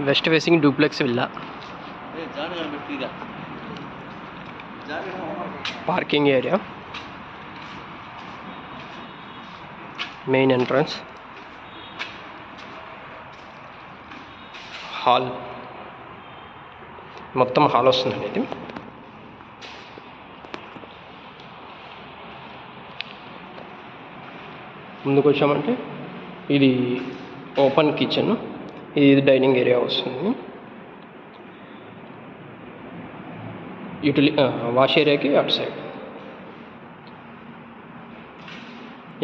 West facing duplex villa. Parking area, main entrance, hall, మొత్తం hall వస్తుందండి. ఇది ముందుకు వచ్చామంటే ఇది ఓపెన్ కిచెన్, ఇది డైనింగ్ ఏరియా వస్తుంది. వాష్ ఏరియాకి అటు సైడ్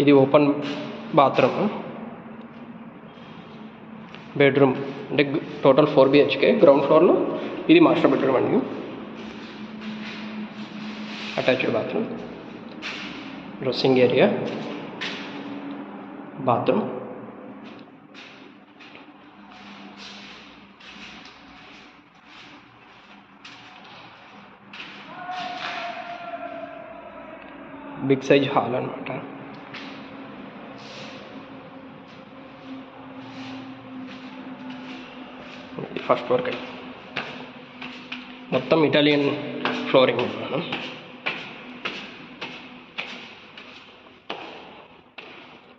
ఇది ఓపెన్ బాత్రూమ్, బెడ్రూమ్. అంటే టోటల్ 4 BHK. గ్రౌండ్ ఫ్లోర్లో ఇది మాస్టర్ బెడ్రూమ్ అండి. Attached bathroom, dressing area, bathroom, big size hall అనమాట. ఫస్ట్ ఫ్లోర్కి మొత్తం ఇటాలియన్ ఫ్లోరింగ్.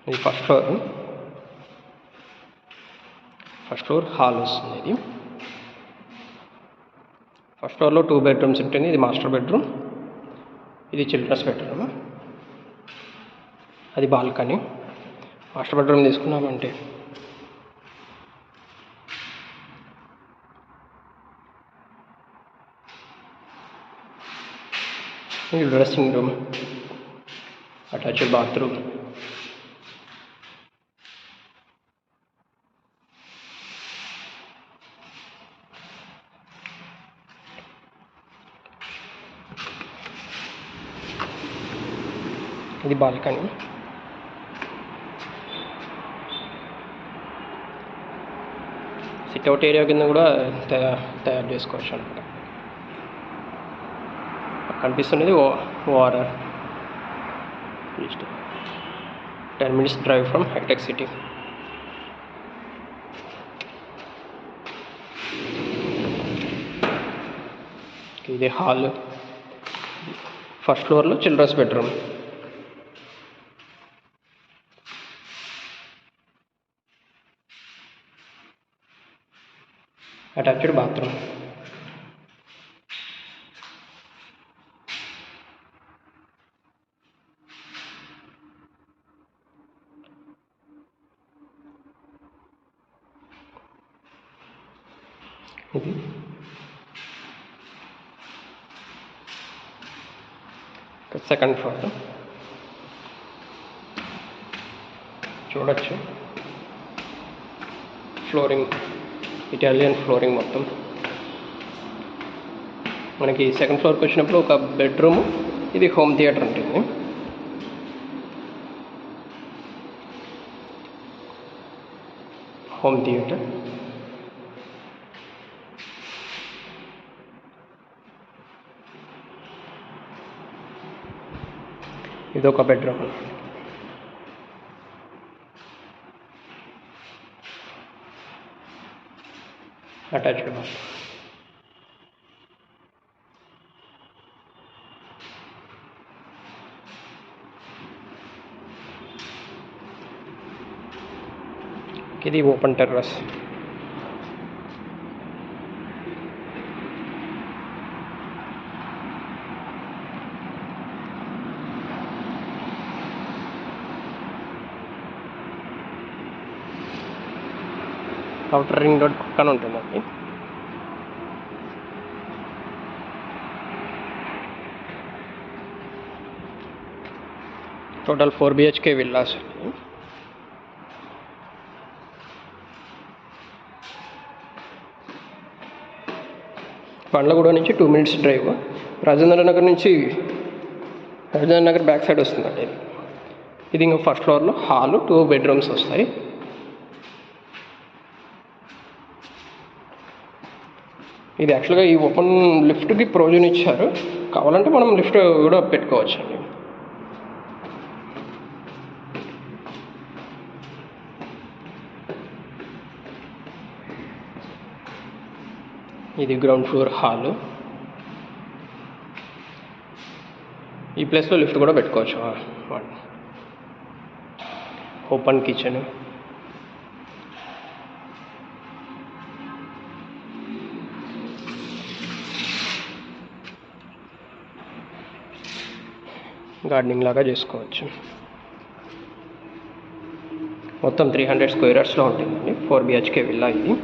ఇది ఫస్ట్ ఫ్లోర్ హాల్ వస్తుంది. ఇది ఫస్ట్ ఫ్లోర్లో 2 బెడ్రూమ్స్ ఉంటుంది. ఇది మాస్టర్ బెడ్రూమ్, ఇది చిల్డ్రన్స్ బెడ్రూమ్, అది బాల్కనీ. మాస్టర్ బెడ్రూమ్ తీసుకున్నామంటే ఇది డ్రెస్సింగ్ రూమ్, అటాచ్డ్ బాత్రూమ్, ఇది బాల్కనీ. సిట్అవుట్ ఏరియా కింద కూడా తయారు చేసుకోవచ్చు అనమాట. కనిపిస్తున్నది వాటర్. 10 minutes డ్రైవ్ ఫ్రమ్ హైటెక్ సిటీ. ఇది హాల్. ఫస్ట్ ఫ్లోర్లో చిల్డ్రన్స్ బెడ్రూమ్, అటాచ్డ్ బాత్రూమ్. ఇది సెకండ్ ఫ్లోర్ చూడొచ్చు. ఫ్లోరింగ్ ఇటాలియన్ ఫ్లోరింగ్ మొత్తం. మనకి సెకండ్ ఫ్లోర్కి వచ్చినప్పుడు ఒక బెడ్రూమ్, ఇది హోమ్ థియేటర్ ఉంటుంది. హోమ్ థియేటర్, ఇదొక బెడ్రూమ్, అటాచ్డ్ బాత్. ఇది open terrace. Outer ring road పక్కన ఉంటుందండి. Total 4 BHK villas. పండ్లగూడ నుంచి 2 minutes drive. Rajendra Nagar back side వస్తుందండి. ఇది ఇంకా ఫస్ట్ ఫ్లోర్లో హాలు, 2 bedrooms వస్తాయి. ఇది యాక్చువల్గా ఈ ఓపెన్ లిఫ్ట్కి ప్రొవిజన్ ఇచ్చారు. కావాలంటే మనం లిఫ్ట్ కూడా పెట్టుకోవచ్చు అండి. ఇది గ్రౌండ్ ఫ్లోర్ హాల్. ఈ ప్లేస్లో లిఫ్ట్ కూడా పెట్టుకోవచ్చు. Open kitchen. గార్డెనింగ్ లాగా చేసుకోవచ్చు. మొత్తం 300 స్క్వేర్ యార్డ్స్లో ఉంటుందండి. 4 BHK విల్లా ఇది.